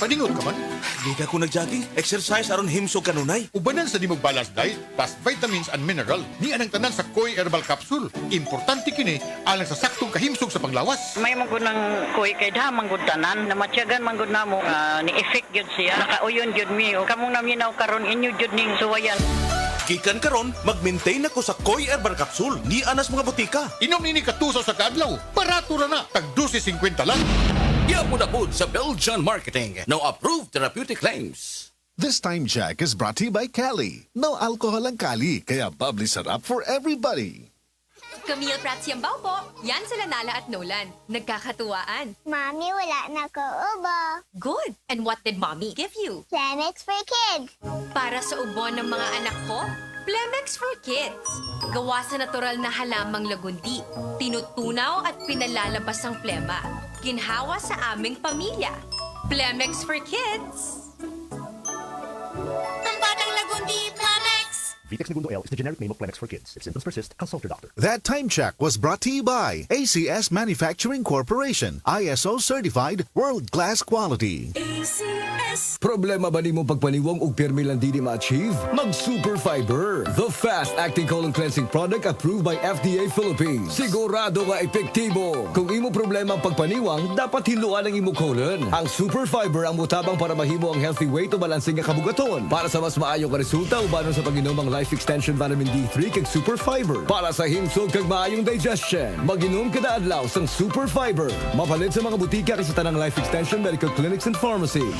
Paningot ka man. Di ka ko nag-jogging. Exercise aron himsog kanunay. Ubanan sa di mo balance diet, plus vitamins and mineral. Ni anang tanan sa Koi Herbal Capsule. Importante kini alang sa saktong kahimsog sa panglawas. May manggod ng kuy kay da manggod tanan na matyagan manggod namo ni effect gyud siya nakauyon gyud mi o kamong naminaw karon inyo gyud ning suwayan. Gikan karon, mag-maintain ako sa Koi Herbal Capsule. Di anas mga butika. Inom nini katusaw sa kadlaw. Barato ra na. Tag 12.50 lang. Yapod na po sa Belgian Marketing. No approved therapeutic claims. This time Jack is brought to you by Cali. No alcohol ang Cali, kaya bubbly sarap for everybody. Camille Prats Yambaw po. Yan sila Nala at Nolan. Nagkakatuwaan. Mommy, wala na ko ubo. Good. And what did Mommy give you? Planex for kids. Para sa ubo ng mga anak ko, Plemex for Kids. Gawa sa natural na halamang lagundi. Tinutunaw at pinalalabas ang plema. Ginhawa sa aming pamilya. Plemex for Kids. Ang batang lagundi, Plemex! Vitex Segundo L is the generic name of Plemex for kids. If symptoms persist, consult your doctor. That time check was brought to you by ACS Manufacturing Corporation, ISO certified, world-class quality. Problema ba nimo pagpaniwang og pirmi lang di ma-achieve? Mag Super Fiber, the fast-acting colon cleansing product approved by FDA Philippines. Sigurado nga epektibo. Kung imo problema ang pagpaniwang, dapat hiluan ang imo colon. Ang Super Fiber ang mutabang para mahimo ang healthy weight o balansing nga kabugaton. Para sa mas maayo nga resulta ubanon sa pag-inom ang Life Extension Vitamin D3 kag Super Fiber. Para sa himsog kag maayong digestion, mag-inom kada adlaw sang Super Fiber. Mapalit sa mga butika kay sa tanang Life Extension Medical Clinics and Pharmacies.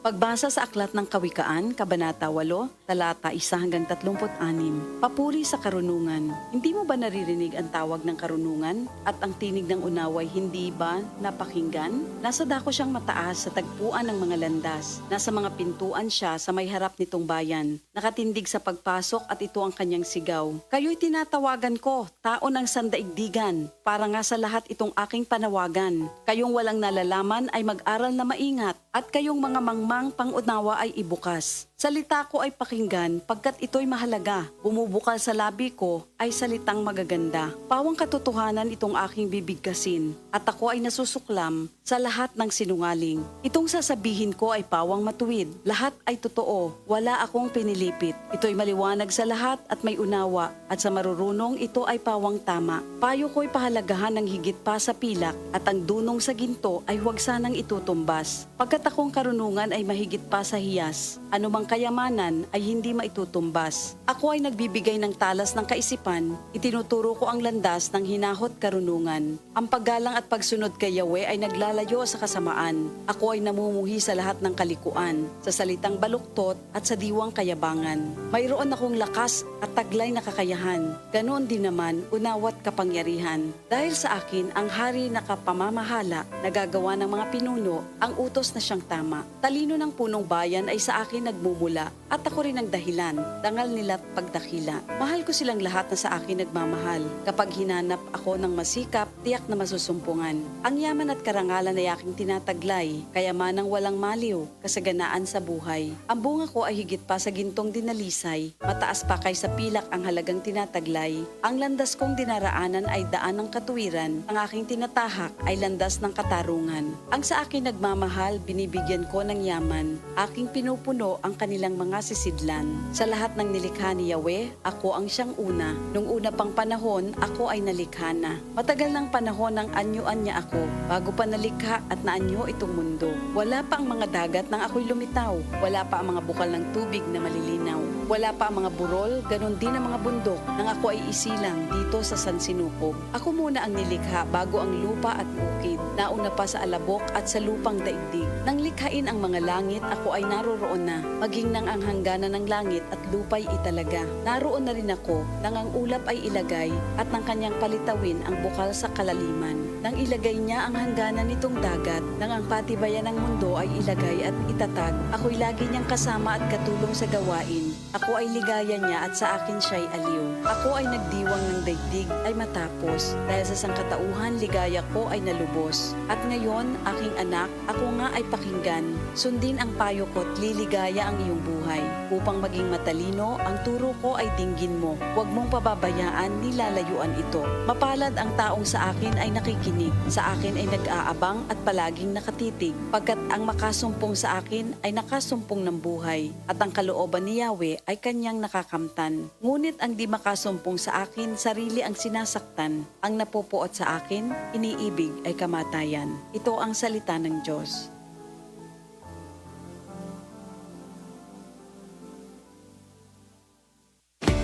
Pagbasa sa Aklat ng Kawikaan, Kabanata 8, Talata 1 hanggang 36. Papuri sa karunungan. Hindi mo ba naririnig ang tawag ng karunungan at ang tinig ng unaway hindi ba napakinggan? Nasa dako siyang mataas sa tagpuan ng mga landas. Nasa mga pintuan siya sa may harap nitong bayan. Nakatindig sa pagpasok at ito ang kanyang sigaw. Kayo'y tinatawagan ko, tao ng sandaigdigan. Para nga sa lahat itong aking panawagan. Kayong walang nalalaman ay mag-aral na maingat at kayong mga mangmang pangunawa ay ibukas. Salita ko ay pakinggan pagkat ito'y mahalaga. Bumubukal sa labi ko ay salitang magaganda. Pawang katotohanan itong aking bibigkasin at ako ay nasusuklam sa lahat ng sinungaling. Itong sasabihin ko ay pawang matuwid. Lahat ay totoo. Wala akong pinilipit. Ito'y maliwanag sa lahat at may unawa at sa marurunong ito ay pawang tama. Payo ko'y pahalagahan ng higit pa sa pilak at ang dunong sa ginto ay huwag sanang itutumbas. Pagkat akong karunungan ay mahigit pa sa hiyas. Anumang kayamanan ay hindi maitutumbas. Ako ay nagbibigay ng talas ng kaisipan, itinuturo ko ang landas ng hinahot karunungan. Ang paggalang at pagsunod kay Yahweh ay naglalayo sa kasamaan. Ako ay namumuhi sa lahat ng kalikuan, sa salitang baluktot at sa diwang kayabangan. Mayroon akong lakas at taglay na kakayahan. Ganoon din naman, unawat kapangyarihan. Dahil sa akin, ang hari na kapamamahala, nagagawa ng mga pinuno, ang utos na siyang tama. Talino ng punong bayan ay sa akin nagmumula at ako rin ang dahilan, dangal nila't pagdakila. Mahal ko silang lahat na sa akin nagmamahal. Kapag hinanap ako ng masikap, tiyak na masusumpungan. Ang yaman at karangalan ay aking tinataglay, kayamanang walang maliw, kasaganaan sa buhay. Ang bunga ko ay higit pa sa gintong dinalisay, mataas pa kay sa pilak ang halagang tinataglay. Ang landas kong dinaraanan ay daan ng katuwiran, ang aking tinatahak ay landas ng katarungan. Ang sa akin nagmamahal, binibigyan ko ng yaman. Aking pinupuno ang kanilang mga sisidlan. Sa lahat ng nilikha ni Yahweh, ako ang siyang una. Nung una pang panahon, ako ay nalikha na. Matagal ng panahon ang anyuan niya ako, bago pa nalikha at naanyo itong mundo. Wala pa ang mga dagat nang ako'y lumitaw. Wala pa ang mga bukal ng tubig na malilinaw. Wala pa ang mga burol, ganon din ang mga bundok nang ako ay isilang dito sa San Sinupog. Ako muna ang nilikha bago ang lupa at bukid. Nauna pa sa alabok at sa lupang daigdig. Nang likhain ang mga langit, ako ay naroroon na. Maging nang ang hangganan ng langit at lupa'y italaga. Naroon na rin ako nang ang ulap ay ilagay at nang kanyang palitawin ang bukal sa kalaliman. Nang ilagay niya ang hangganan nitong dagat, nang ang patibayan ng mundo ay ilagay at itatag, ako'y lagi niyang kasama at katulong sa gawain. Ako ay ligaya niya at sa akin siya'y aliw. Ako ay nagdiwang ng daigdig ay matapos. Dahil sa sangkatauhan, ligaya ko ay nalubos. At ngayon, aking anak, ako nga ay pakinggan. Sundin ang payo ko't liligaya ang iyong buhay. Upang maging matalino, ang turo ko ay dinggin mo. Huwag mong pababayaan, nilalayuan ito. Mapalad ang taong sa akin ay nakikinig. Sa akin ay nag-aabang at palaging nakatitig. Pagkat ang makasumpong sa akin ay nakasumpong ng buhay. At ang kalooban ni Yahweh ay kanyang nakakamtan. Ngunit ang di makasumpong sa akin, sarili ang sinasaktan. Ang napupuot sa akin, iniibig ay kamatayan. Ito ang salita ng Diyos.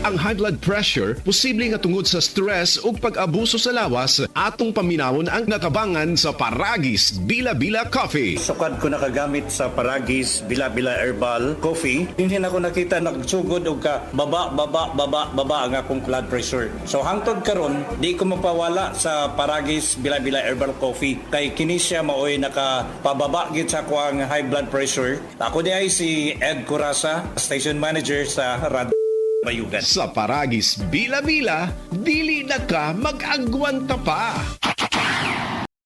Ang high blood pressure posible nga tungod sa stress o pag-abuso sa lawas atong paminawon ang natabangan sa Paragis Bila-Bila Coffee. Sukad ko nakagamit sa Paragis Bila-Bila Herbal Coffee. Hindi na ko nakita nagsugod og ka baba ang akong blood pressure. So hangtod karon di ko mapawala sa Paragis Bila-Bila Herbal Coffee kay kini siya maoy nakapababa gid sa kuang high blood pressure. Ako di ay si Ed Curasa, station manager sa Radyo Bayugan. Sa Paragis Bila-Bila, dili na ka mag-agwanta pa.